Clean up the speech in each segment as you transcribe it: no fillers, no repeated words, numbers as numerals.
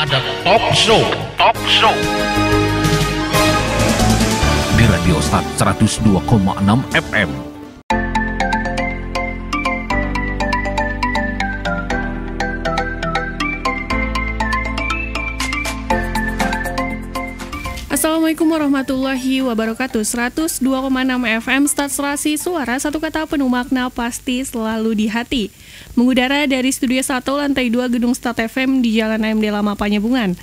ada talk show di Radio Start 102,6 FM. Assalamualaikum warahmatullahi wabarakatuh. 102,6 FM Start Serasi Suara, satu kata penuh makna pasti selalu di hati. Mengudara dari Studio 1 lantai 2 Gedung Start FM di Jalan AMD Lama Panyabungan.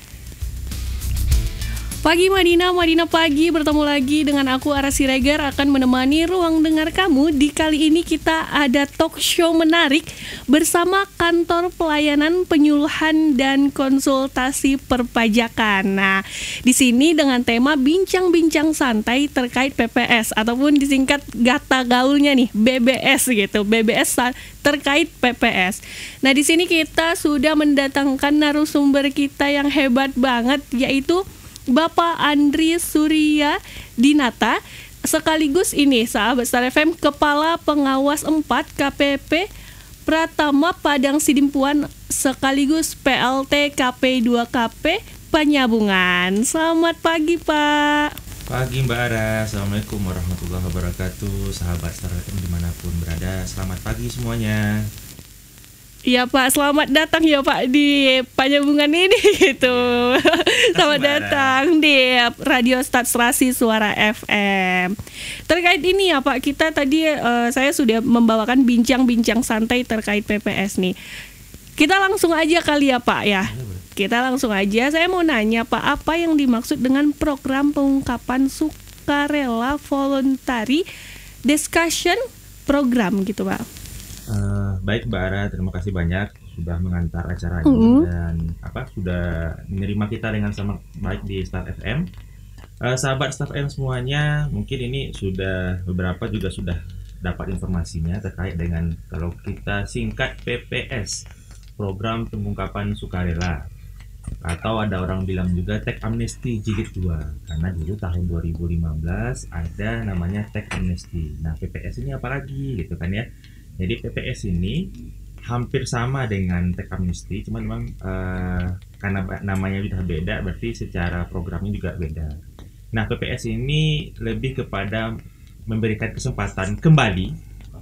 Pagi Madinah pagi, bertemu lagi dengan aku Ara Siregar akan menemani ruang dengar kamu. Di kali ini kita ada talk show menarik bersama Kantor Pelayanan Penyuluhan dan Konsultasi Perpajakan. Nah, di sini dengan tema bincang-bincang santai terkait PPS ataupun disingkat gata gaulnya nih BBS gitu. BBS terkait PPS. Nah, di sini kita sudah mendatangkan narasumber kita yang hebat banget, yaitu Bapak Andri Surya Dinata, sekaligus ini sahabat Star FM Kepala Pengawas 4 KPP Pratama Padang Sidimpuan, sekaligus PLT KP2KP Panyabungan. Selamat pagi Pak. Pagi Mbak Ara, Assalamualaikum warahmatullahi wabarakatuh. Sahabat Star FM dimanapun berada, selamat pagi semuanya. Iya Pak, selamat datang ya Pak di Panyabungan ini gitu. Selamat datang di Radio Start Serasi Suara FM. Terkait ini ya Pak, kita tadi saya sudah membawakan bincang-bincang santai terkait PPS nih. Kita langsung aja kali ya Pak ya. Kita langsung aja, saya mau nanya Pak, apa yang dimaksud dengan program pengungkapan sukarela voluntary discussion program gitu Pak? Baik Mbak Ara, terima kasih banyak sudah mengantar acara ini dan sudah menerima kita dengan sama baik di Start FM. Sahabat Start FM semuanya, mungkin ini sudah beberapa juga sudah dapat informasinya terkait dengan kalau kita singkat PPS, program pengungkapan sukarela, atau ada orang bilang juga Teks Amnesty Jilid 2, karena dulu tahun 2015 ada namanya Teks Amnesty. Nah, PPS ini apa lagi gitu kan ya. Jadi PPS ini hampir sama dengan Teks Amnesty, cuma memang karena namanya sudah beda, berarti secara programnya juga beda. Nah, PPS ini lebih kepada memberikan kesempatan kembali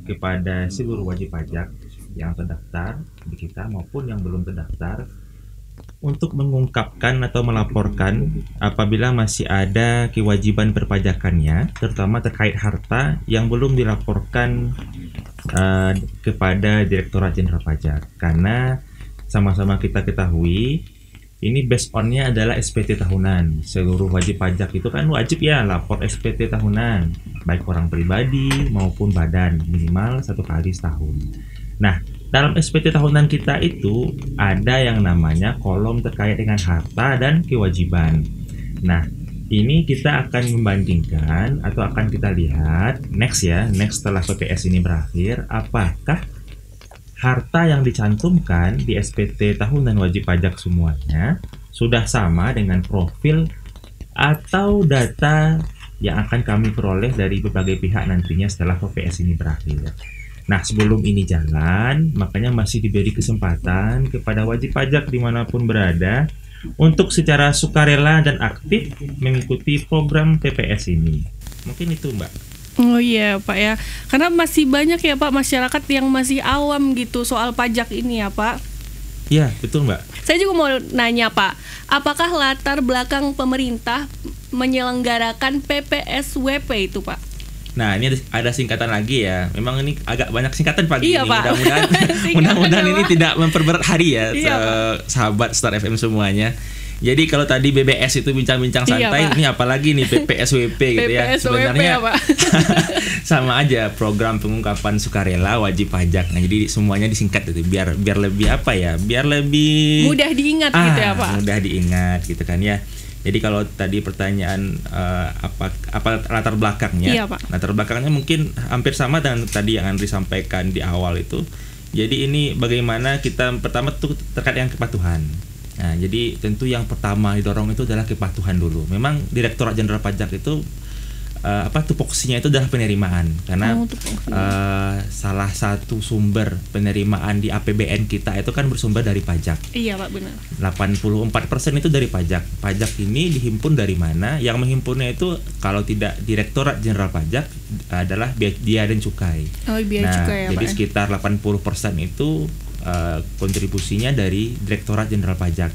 kepada seluruh wajib pajak yang terdaftar di kita maupun yang belum terdaftar untuk mengungkapkan atau melaporkan apabila masih ada kewajiban perpajakannya, terutama terkait harta yang belum dilaporkan kepada Direktorat Jenderal Pajak. Karena sama-sama kita ketahui ini based on-nya adalah SPT tahunan. Seluruh wajib pajak itu kan wajib ya lapor SPT tahunan, baik orang pribadi maupun badan, minimal 1 kali setahun. Nah, dalam SPT tahunan kita itu ada yang namanya kolom terkait dengan harta dan kewajiban. Nah, ini kita akan membandingkan atau akan kita lihat next setelah PPS ini berakhir, apakah harta yang dicantumkan di SPT tahunan wajib pajak semuanya sudah sama dengan profil atau data yang akan kami peroleh dari berbagai pihak nantinya setelah PPS ini berakhir. Nah, sebelum ini jalan, makanya masih diberi kesempatan kepada wajib pajak dimanapun berada untuk secara sukarela dan aktif mengikuti program PPS ini. Mungkin itu Mbak. Oh iya Pak ya, karena masih banyak ya Pak masyarakat yang masih awam gitu soal pajak ini ya Pak. Iya, betul Mbak. Saya juga mau nanya Pak, apakah latar belakang pemerintah menyelenggarakan PPSWP itu Pak? Nah, ini ada singkatan lagi ya. Memang ini agak banyak singkatan pagi iya, ini. Pak. Mudah-mudahan ini tidak memperberat hari ya, iya, sahabat Star FM semuanya. Jadi kalau tadi BBS itu bincang-bincang santai, iya, ini apalagi nih PPSWP gitu ya. Sebenarnya ya, sama aja, program pengungkapan sukarela wajib pajak. Nah, jadi semuanya disingkat itu biar lebih apa ya? Biar lebih mudah diingat gitu ya, Pak. Mudah diingat gitu kan ya. Jadi kalau tadi pertanyaan apa latar belakangnya? Iya, Pak. Latar belakangnya mungkin hampir sama dengan tadi yang Andri sampaikan di awal itu. Jadi ini bagaimana kita pertama tuh terkait dengan kepatuhan. Nah, jadi tentu yang pertama didorong itu adalah kepatuhan dulu. Memang Direktorat Jenderal Pajak itu tupoksinya itu adalah penerimaan, karena salah satu sumber penerimaan di APBN kita itu kan bersumber dari pajak. Iya Pak, benar. 84% itu dari pajak. Pajak ini dihimpun dari mana? Yang menghimpunnya itu kalau tidak Direktorat Jenderal Pajak adalah Bea dan Cukai. Oh, Bea Cukai ya, jadi Pak. sekitar 80% itu kontribusinya dari Direktorat Jenderal Pajak.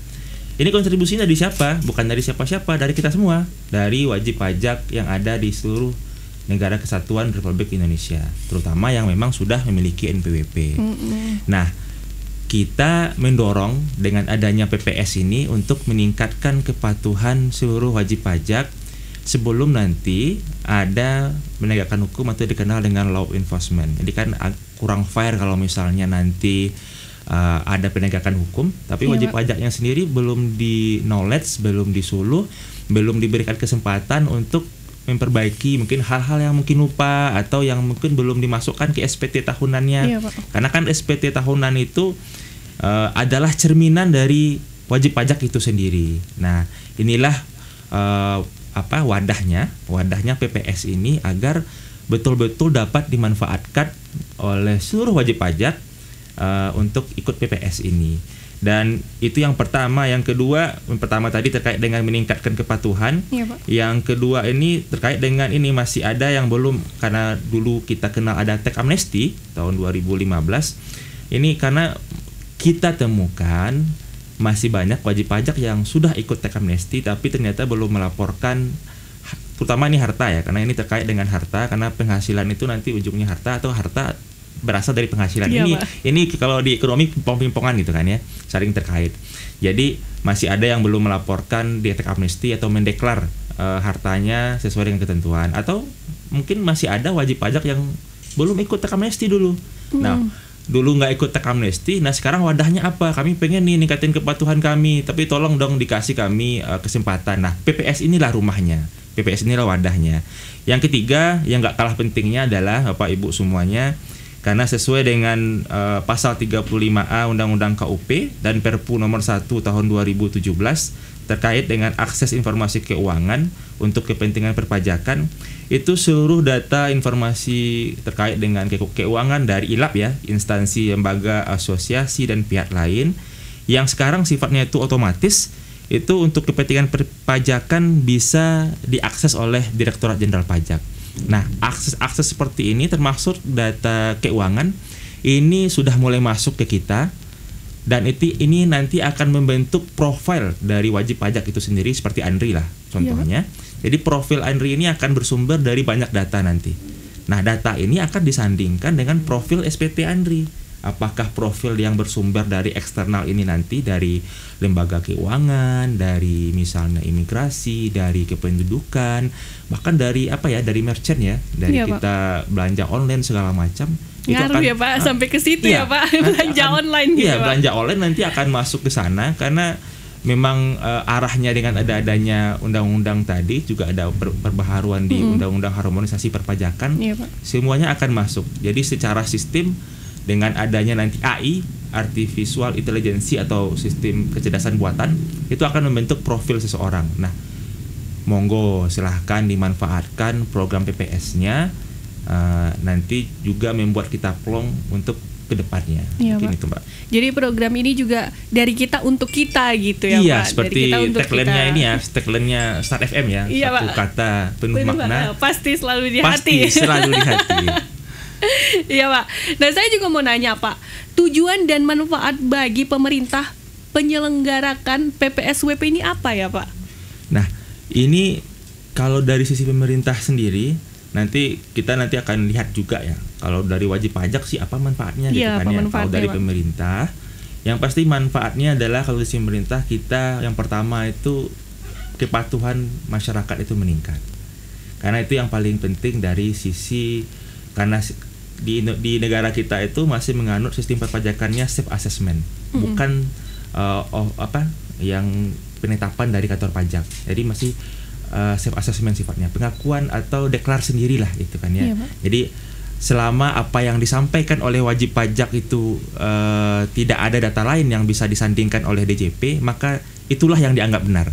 Ini kontribusinya dari siapa? Bukan dari siapa-siapa, dari kita semua, dari wajib pajak yang ada di seluruh negara kesatuan Republik Indonesia, terutama yang memang sudah memiliki NPWP. Nah, kita mendorong dengan adanya PPS ini untuk meningkatkan kepatuhan seluruh wajib pajak sebelum nanti ada menegakkan hukum atau dikenal dengan law enforcement. Jadi kan kurang fair kalau misalnya nanti ada penegakan hukum, tapi wajib pajaknya sendiri belum di knowledge, belum disuluh, belum diberikan kesempatan untuk memperbaiki mungkin hal-hal yang mungkin lupa atau yang mungkin belum dimasukkan ke SPT tahunannya. Karena kan SPT tahunan itu adalah cerminan dari wajib pajak itu sendiri. Nah, inilah wadahnya PPS ini agar betul-betul dapat dimanfaatkan oleh seluruh wajib pajak untuk ikut PPS ini. Dan itu yang pertama. Yang kedua, yang pertama tadi terkait dengan meningkatkan kepatuhan. Yang kedua ini terkait dengan ini masih ada yang belum, karena dulu kita kenal ada tax amnesty tahun 2015. Ini karena kita temukan masih banyak wajib pajak yang sudah ikut tax amnesty tapi ternyata belum melaporkan, terutama ini harta ya, karena ini terkait dengan harta, karena penghasilan itu nanti ujungnya harta atau harta berasal dari penghasilan. Ini kalau di ekonomi pimpongan gitu kan ya, saling terkait. Jadi masih ada yang belum melaporkan di tax amnesty atau mendeklar hartanya sesuai dengan ketentuan, atau mungkin masih ada wajib pajak yang belum ikut tax amnesty dulu. Nah, dulu nggak ikut tax amnesty, nah sekarang wadahnya apa? Kami pengen nih ningkatin kepatuhan kami, tapi tolong dong dikasih kami kesempatan. Nah, PPS inilah rumahnya, PPS inilah wadahnya. Yang ketiga, yang nggak kalah pentingnya adalah Bapak Ibu semuanya, karena sesuai dengan pasal 35A Undang-Undang KUP dan Perpu nomor 1 tahun 2017 terkait dengan akses informasi keuangan untuk kepentingan perpajakan, itu seluruh data informasi terkait dengan keuangan dari ILAP ya, instansi, lembaga, asosiasi dan pihak lain yang sekarang sifatnya itu otomatis, itu untuk kepentingan perpajakan bisa diakses oleh Direktorat Jenderal Pajak. Nah, akses seperti ini termasuk data keuangan ini sudah mulai masuk ke kita, dan ini nanti akan membentuk profil dari wajib pajak itu sendiri seperti Andri lah contohnya. Jadi profil Andri ini akan bersumber dari banyak data nanti. Nah, data ini akan disandingkan dengan profil SPT Andri. Apakah profil yang bersumber dari eksternal ini nanti dari lembaga keuangan, dari misalnya imigrasi, dari kependudukan, bahkan dari dari merchant ya, dari kita belanja online segala macam. Ngaruh ya Pak, sampai ke situ ya Pak, belanja online gitu. Iya, belanja online nanti akan masuk ke sana, karena memang arahnya dengan adanya undang-undang tadi juga ada perbaharuan di undang-undang harmonisasi perpajakan. Semuanya akan masuk. Jadi secara sistem dengan adanya nanti AI, artificial intelligence atau sistem kecerdasan buatan, itu akan membentuk profil seseorang. Nah, monggo silahkan dimanfaatkan program PPS-nya, nanti juga membuat kita plong untuk kedepannya. Mungkin itu Mbak. Jadi program ini juga dari kita untuk kita gitu ya Pak. Iya, seperti tagline-nya ini ya, tagline-nya Start FM ya. Satu kata penuh makna. Pasti selalu di hati. Pasti selalu di hati. Iya Pak. Nah, saya juga mau nanya Pak, tujuan dan manfaat bagi pemerintah penyelenggarakan PPSWP ini apa ya Pak? Nah, ini kalau dari sisi pemerintah sendiri, nanti kita akan lihat juga ya. Kalau dari wajib pajak sih apa manfaatnya gitu kan ya. Kalau dari pemerintah, yang pasti manfaatnya adalah kalau dari sisi pemerintah kita yang pertama itu kepatuhan masyarakat itu meningkat. Karena itu yang paling penting dari sisi, karena di negara kita itu masih menganut sistem perpajakannya self assessment, bukan yang penetapan dari kantor pajak. Jadi masih self assessment sifatnya, pengakuan atau deklar sendirilah itu kan ya. Jadi selama apa yang disampaikan oleh wajib pajak itu tidak ada data lain yang bisa disandingkan oleh DJP, maka itulah yang dianggap benar.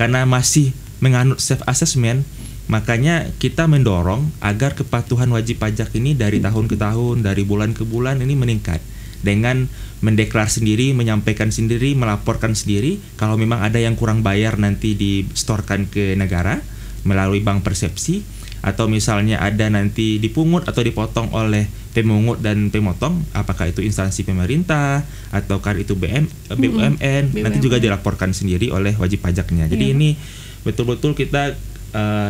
Karena masih menganut self assessment, Makanya kita mendorong agar kepatuhan wajib pajak ini dari tahun ke tahun, dari bulan ke bulan ini meningkat. Dengan mendeklar sendiri, menyampaikan sendiri, melaporkan sendiri. Kalau memang ada yang kurang bayar nanti distorkan ke negara melalui bank persepsi. Atau misalnya ada nanti dipungut atau dipotong oleh pemungut dan pemotong, apakah itu instansi pemerintah ataukah itu BUMN, nanti juga dilaporkan sendiri oleh wajib pajaknya. Jadi ini betul-betul kita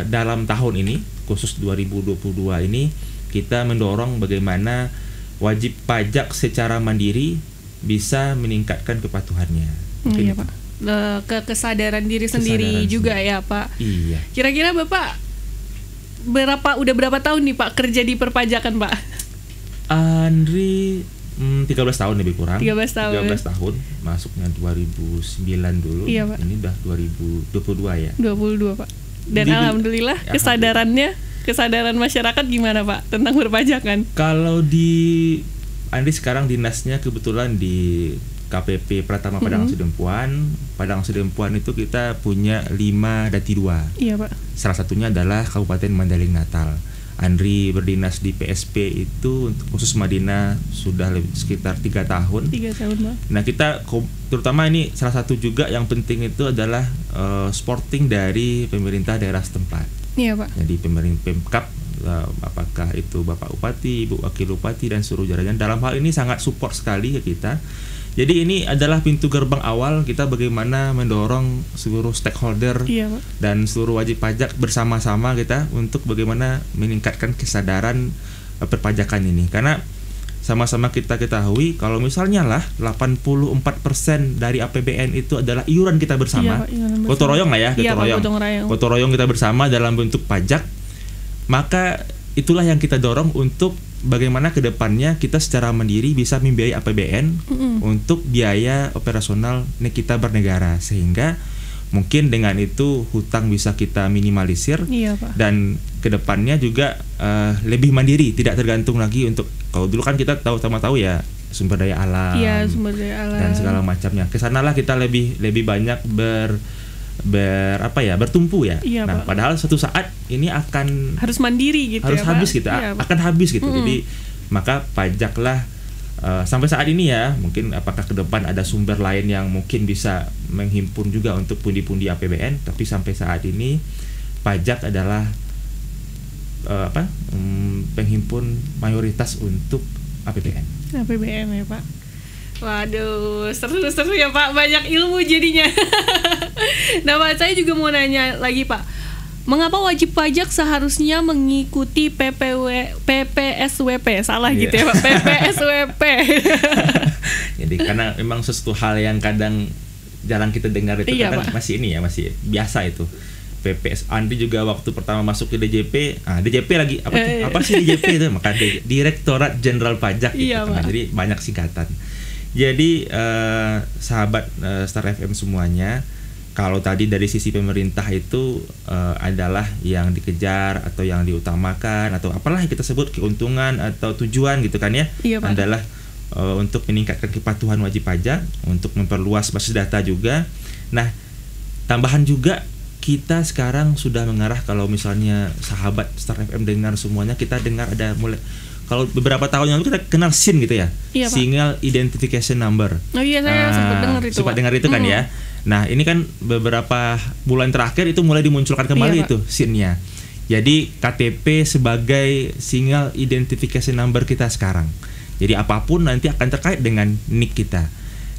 dalam tahun ini, khusus 2022 ini, kita mendorong bagaimana wajib pajak secara mandiri bisa meningkatkan kepatuhannya. Iya Pak, kesadaran diri sendiri juga ya Pak. Iya. Kira-kira Bapak udah berapa tahun nih Pak kerja di perpajakan Pak? Andri 13 tahun lebih kurang. 13 tahun. Masuknya 2009 dulu. Iya, Pak. Ini udah 2022 ya. 22 Pak. Dan alhamdulillah kesadaran masyarakat gimana Pak tentang perpajakan? Kalau di Andri sekarang dinasnya kebetulan di KPP Pratama Padang Sidempuan. Padang Sidempuan itu kita punya 5 dati 2. Iya Pak. Salah satunya adalah Kabupaten Mandailing Natal. Andri berdinas di PSP itu untuk khusus Madinah sudah sekitar 3 tahun. 3 tahun Pak. Nah kita terutama ini salah satu juga yang penting itu adalah sporting dari pemerintah daerah setempat. Iya Pak. Jadi pemerintah Pemkab, apakah itu Bapak Bupati, Ibu Wakil Bupati dan seluruh jajaran dalam hal ini sangat support sekali ke kita. Jadi ini adalah pintu gerbang awal kita bagaimana mendorong seluruh stakeholder dan seluruh wajib pajak bersama-sama kita untuk bagaimana meningkatkan kesadaran perpajakan ini. Karena sama-sama kita ketahui kalau misalnya lah 84% dari APBN itu adalah iuran kita bersama. Gotong royong lah ya, gotong royong kita bersama dalam bentuk pajak. Maka itulah yang kita dorong untuk bagaimana kedepannya kita secara mandiri bisa membiayai APBN untuk biaya operasional kita bernegara, sehingga mungkin dengan itu hutang bisa kita minimalisir. Pak. Dan kedepannya juga lebih mandiri, tidak tergantung lagi untuk, kalau dulu kan kita tahu ya sumber daya alam, dan segala macamnya. Kesanalah kita lebih banyak bertumpu ya. Nah, Pak. Padahal suatu saat ini akan harus mandiri gitu, harus ya, habis Pak. gitu, akan habis gitu. Jadi maka pajaklah sampai saat ini ya, mungkin apakah ke depan ada sumber lain yang mungkin bisa menghimpun juga untuk pundi-pundi APBN, tapi sampai saat ini pajak adalah penghimpun mayoritas untuk APBN ya Pak. Waduh, seru ya Pak, banyak ilmu jadinya. Nah Pak, saya juga mau nanya lagi Pak, mengapa wajib pajak seharusnya mengikuti PPSWP? Salah gitu ya Pak, PPSWP. Jadi karena memang sesuatu hal yang kadang jarang kita dengar itu kan masih biasa itu. PPS. Andi juga waktu pertama masuk ke DJP, DJP lagi apa sih DJP itu? Maka Direktorat Jenderal Pajak gitu. Jadi banyak singkatan. Jadi sahabat Star FM semuanya, kalau tadi dari sisi pemerintah itu adalah yang dikejar atau yang diutamakan atau apalah yang kita sebut keuntungan atau tujuan gitu kan ya, adalah untuk meningkatkan kepatuhan wajib pajak, untuk memperluas basis data juga. Nah, tambahan juga kita sekarang sudah mengarah, kalau misalnya sahabat Star FM dengar semuanya, kita dengar ada mulai, kalau beberapa tahun yang lalu kita kenal SIN gitu ya, Single Identification Number. Oh iya, saya sempat dengar itu. Kan ya. Nah ini kan beberapa bulan terakhir itu mulai dimunculkan kembali itu SIN-nya. Jadi KTP sebagai Single Identification Number kita sekarang. Jadi apapun nanti akan terkait dengan NIK kita.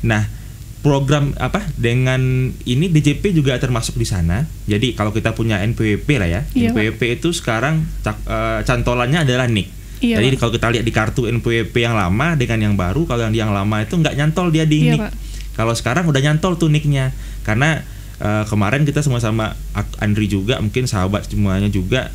Nah program dengan ini DJP juga termasuk di sana. Jadi kalau kita punya NPWP lah ya, NPWP itu sekarang cantolannya adalah NIK. Jadi kalau kita lihat di kartu NPWP yang lama dengan yang baru, kalau yang lama itu nggak nyantol dia di NIK. Kalau sekarang udah nyantol tuh NIK-nya. Karena kemarin kita sama-sama, Andri juga, mungkin sahabat semuanya juga,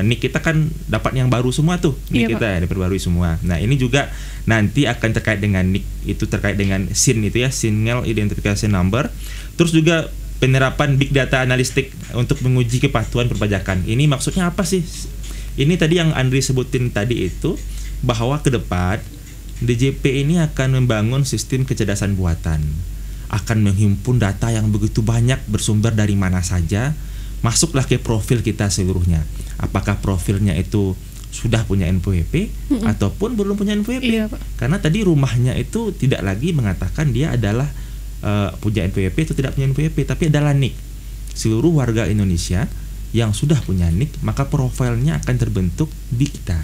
NIK kita kan dapat yang baru semua tuh, NIK kita ya, diperbarui semua. Nah ini juga nanti akan terkait dengan NIK, itu terkait dengan SIN itu ya, Single Identification Number. Terus juga penerapan Big Data Analistik untuk menguji kepatuhan perpajakan. Ini maksudnya apa sih? Ini tadi yang Andri sebutin tadi itu, bahwa ke depan DJP ini akan membangun sistem kecerdasan buatan, akan menghimpun data yang begitu banyak bersumber dari mana saja, masuklah ke profil kita seluruhnya. Apakah profilnya itu sudah punya NPWP ataupun belum punya NPWP? Iya, Pak. Karena tadi rumahnya itu tidak lagi mengatakan dia adalah punya NPWP atau tidak punya NPWP, tapi adalah NIK. Seluruh warga Indonesia yang sudah punya NIK, maka profilnya akan terbentuk di kita.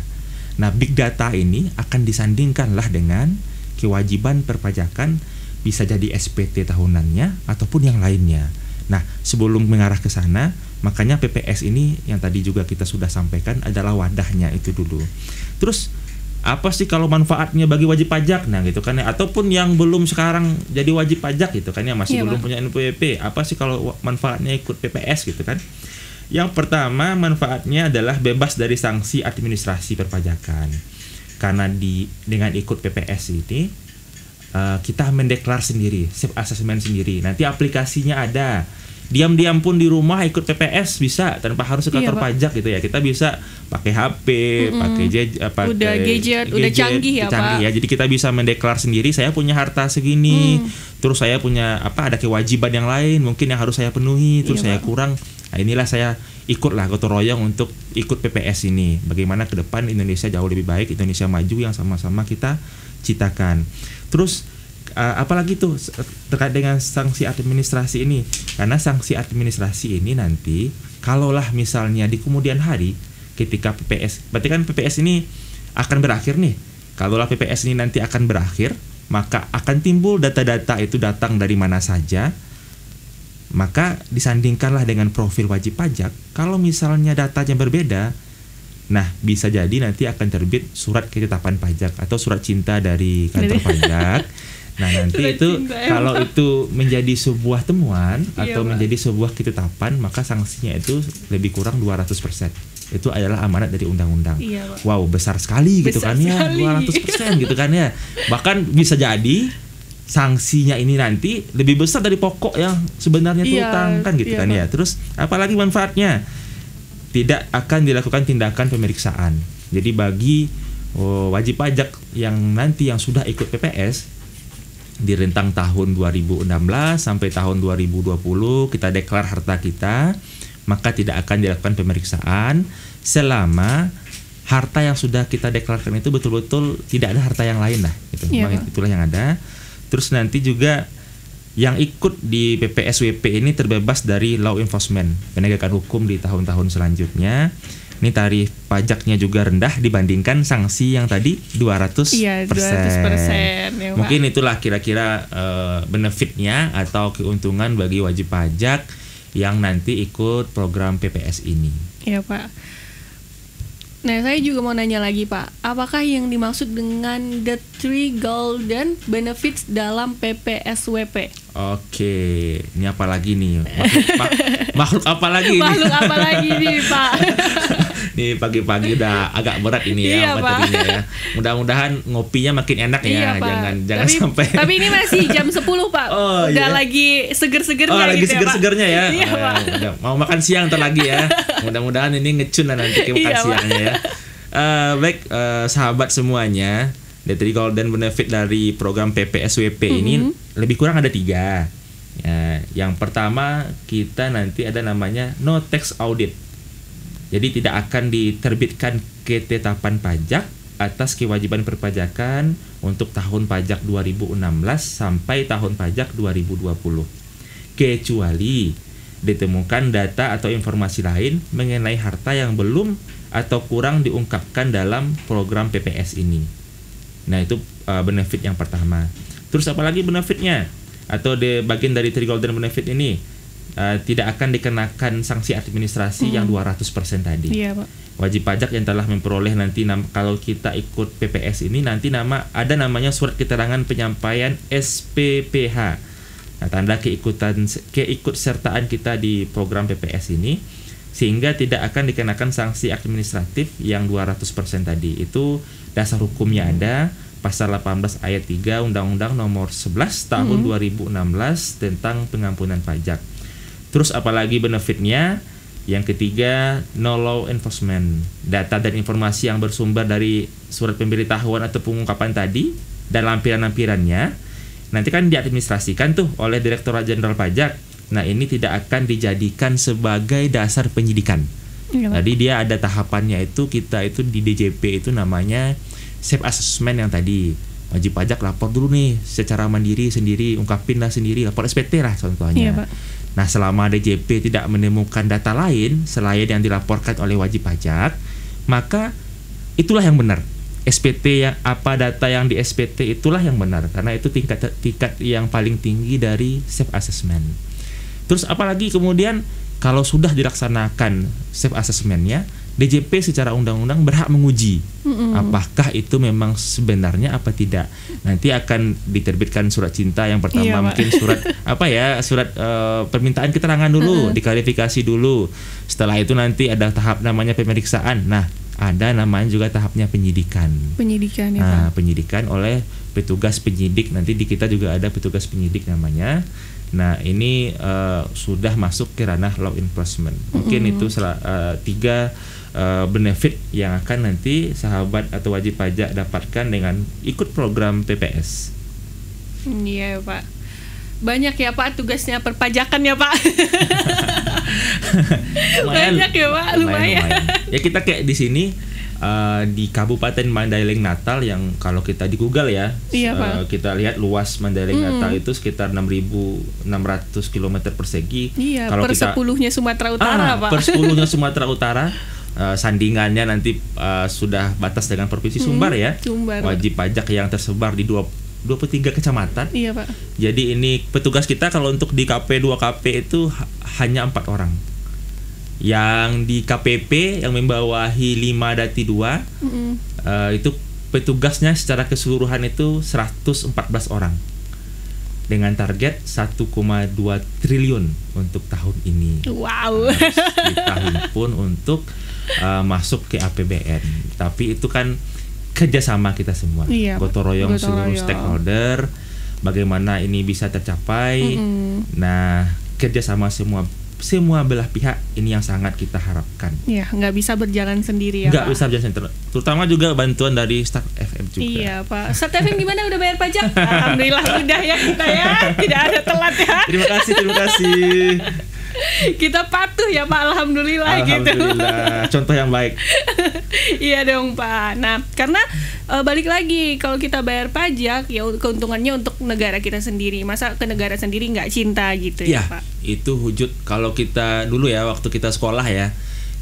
Nah, big data ini akan disandingkanlah dengan kewajiban perpajakan, bisa jadi SPT tahunannya ataupun yang lainnya. Nah, sebelum mengarah ke sana, makanya PPS ini yang tadi juga kita sudah sampaikan adalah wadahnya itu dulu. Terus apa sih kalau manfaatnya bagi wajib pajak? Nah, gitu kan ya. Ataupun yang belum sekarang jadi wajib pajak gitu kan ya, masih belum punya NPWP. Apa sih kalau manfaatnya ikut PPS gitu kan? Yang pertama, manfaatnya adalah bebas dari sanksi administrasi perpajakan. Karena dengan ikut PPS ini kita mendeklar sendiri, self assessment sendiri. Nanti aplikasinya ada. Diam-diam pun di rumah ikut PPS bisa tanpa harus ke kantor pajak gitu ya. Kita bisa pakai HP, pakai gadget, udah canggih ya, Pak. Ya. Jadi kita bisa mendeklar sendiri, saya punya harta segini, terus saya punya ada kewajiban yang lain mungkin yang harus saya penuhi, terus saya kurang. Nah, inilah saya ikutlah gotong royong untuk ikut PPS ini. Bagaimana ke depan Indonesia jauh lebih baik, Indonesia maju yang sama-sama kita ciptakan. Terus apalagi tuh terkait dengan sanksi administrasi ini, karena sanksi administrasi ini nanti kalaulah misalnya di kemudian hari ketika PPS, berarti kan PPS ini akan berakhir nih. Kalaulah PPS ini nanti akan berakhir, maka akan timbul data-data itu datang dari mana saja, maka disandingkanlah dengan profil wajib pajak. Kalau misalnya datanya berbeda, nah bisa jadi nanti akan terbit surat ketetapan pajak atau surat cinta dari kantor pajak. Nah, nanti itu kalau itu menjadi sebuah temuan atau menjadi sebuah ketetapan, maka sanksinya itu lebih kurang 200%. Itu adalah amanat dari undang-undang. Wow, besar sekali gitu kan ya, 200% gitu kan ya. Bahkan bisa jadi sanksinya ini nanti lebih besar dari pokok yang sebenarnya terutang kan gitu kan ya. Terus apalagi manfaatnya? Tidak akan dilakukan tindakan pemeriksaan. Jadi bagi wajib pajak yang nanti yang sudah ikut PPS di rentang tahun 2016 sampai tahun 2020 kita deklar harta kita, maka tidak akan dilakukan pemeriksaan selama harta yang sudah kita deklarkan itu betul-betul tidak ada harta yang lain lah gitu. Itulah yang ada. Terus nanti juga yang ikut di PPSWP ini terbebas dari law enforcement, penegakan hukum di tahun-tahun selanjutnya. Ini tarif pajaknya juga rendah dibandingkan sanksi yang tadi 200%. Iya, 200%. Ya, mungkin itulah kira-kira benefitnya atau keuntungan bagi wajib pajak yang nanti ikut program PPS ini. Iya, Pak. Nah, saya juga mau nanya lagi, Pak. Apakah yang dimaksud dengan the three golden benefits dalam PPSWP? Oke, ini apa lagi nih? Makhluk apa lagi nih? Makhluk apa lagi nih, Pak? Nih pagi-pagi udah agak berat ini ya materinya ya. Mudah-mudahan ngopinya makin enak ya. Jangan sampai. Tapi ini masih jam 10, Pak. Udah lagi seger-segernya lagi gitu seger-segernya ya. Iya, Pak. Mau makan siang ntar lagi ya. Mudah-mudahan ini ngecun lah nanti ke makan siangnya ya. Baik, sahabat semuanya, the three golden benefit dari program PPSWP ini lebih kurang ada 3. Ya, yang pertama kita nanti ada namanya no tax audit. Jadi tidak akan diterbitkan ketetapan pajak atas kewajiban perpajakan untuk tahun pajak 2016 sampai tahun pajak 2020. Kecuali ditemukan data atau informasi lain mengenai harta yang belum atau kurang diungkapkan dalam program PPS ini. Nah, itu benefit yang pertama. Terus apalagi benefitnya? Atau bagian dari three golden benefit ini? Tidak akan dikenakan sanksi administrasi yang 200% tadi. Iya, Pak. Wajib pajak yang telah memperoleh nanti kalau kita ikut PPS ini nanti ada namanya surat keterangan penyampaian SPPH. Nah, tanda keikutsertaan kita di program PPS ini, sehingga tidak akan dikenakan sanksi administratif yang 200% tadi. Itu dasar hukumnya ada pasal 18 ayat 3 Undang-Undang Nomor 11 tahun 2016 tentang pengampunan pajak. Terus apalagi benefitnya? Yang ketiga, no law enforcement. Data dan informasi yang bersumber dari surat pemberitahuan atau pengungkapan tadi dan lampiran-lampirannya nanti kan diadministrasikan tuh oleh Direktorat Jenderal Pajak. Nah, ini tidak akan dijadikan sebagai dasar penyidikan. Iya, Pak. Tadi dia ada tahapannya itu, kita itu di DJP itu namanya self assessment yang tadi. Wajib pajak lapor dulu nih secara mandiri sendiri, ungkapin lah sendiri, lapor SPT lah contohnya. Iya, Pak. Nah, selama DJP tidak menemukan data lain selain yang dilaporkan oleh wajib pajak, maka itulah yang benar. SPT yang apa, data yang di SPT itulah yang benar, karena itu tingkat yang paling tinggi dari self assessment. Terus apalagi kemudian kalau sudah dilaksanakan self assessmentnya, DJP secara undang-undang berhak menguji apakah itu memang sebenarnya apa tidak. Nanti akan diterbitkan surat cinta yang pertama, Iya, Pak. mungkin surat surat permintaan keterangan dulu, diklarifikasi dulu. Setelah itu nanti ada tahap namanya pemeriksaan. Nah, ada namanya juga tahapnya penyidikan. Penyidikan ya, Pak. Nah, penyidikan oleh petugas penyidik. Nanti di kita juga ada petugas penyidik namanya. Nah, ini sudah masuk ke ranah law enforcement. Mungkin itu tiga benefit yang akan nanti sahabat atau wajib pajak dapatkan dengan ikut program PPS. Iya, Pak. Banyak ya, Pak, tugasnya perpajakan ya, Pak. Banyak ya, Pak, lumayan. Ya, kita kayak di sini di Kabupaten Mandailing Natal yang kalau kita di Google ya, Iya, Pak. kita lihat luas Mandailing Natal itu sekitar 6.600 km persegi. Iya, Kalau per kita 10-nya Sumatera Utara, Pak. per 10-nya Sumatera Utara. Sandingannya nanti sudah batas dengan Provinsi Sumbar ya. Sumbar. Wajib pajak yang tersebar di 23 kecamatan. Iya, Pak. Jadi ini petugas kita kalau untuk di KP 2KP itu hanya 4 orang. Yang di KPP yang membawahi 5 dati 2 itu petugasnya secara keseluruhan itu 114 orang. Dengan target 1,2 triliun untuk tahun ini. Wow. Harus dihimpun untuk masuk ke APBN. Tapi itu kan kerjasama kita semua, Iya, gotong royong gotong seluruh royong. stakeholder. Bagaimana ini bisa tercapai? Nah, kerjasama semua belah pihak ini yang sangat kita harapkan. Iya, nggak bisa berjalan sendiri ya, Nggak Pak. bisa berjalan terutama juga bantuan dari Start FM juga. Iya, Pak. Start FM gimana, udah bayar pajak? Alhamdulillah udah ya kita ya. Tidak ada telat ya. Terima kasih. Kita patuh ya, Pak. Alhamdulillah gitu. Alhamdulillah, contoh yang baik. Iya dong, Pak. Nah, karena balik lagi kalau kita bayar pajak ya keuntungannya untuk negara kita sendiri. Masa ke negara sendiri nggak cinta gitu ya, Ya, Pak? itu wujud kalau kita dulu ya waktu kita sekolah ya,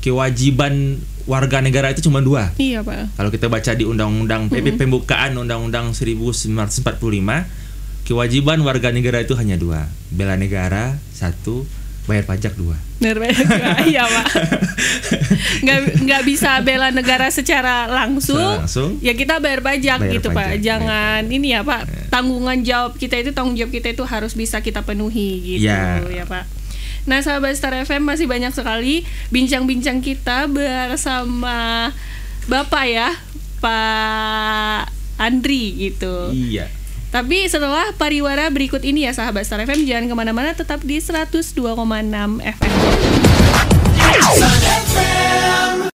kewajiban warga negara itu cuma 2. Iya, Pak. Kalau kita baca di Undang-Undang Pembukaan Undang-Undang 1945, kewajiban warga negara itu hanya 2. Bela negara 1, bayar pajak 2. Iya, Pak. Nggak bisa bela negara secara langsung. Ya kita bayar pajak Bayar gitu, Pak. pajak, Jangan ini ya, Pak. Tanggung jawab kita itu harus bisa kita penuhi gitu ya, Pak. Nah, sahabat Star FM, masih banyak sekali bincang-bincang kita bersama Bapak ya, Pak Andri gitu. Iya. Tapi setelah pariwara berikut ini ya sahabat Star FM, jangan kemana-mana, tetap di 102,6 FM. Star FM.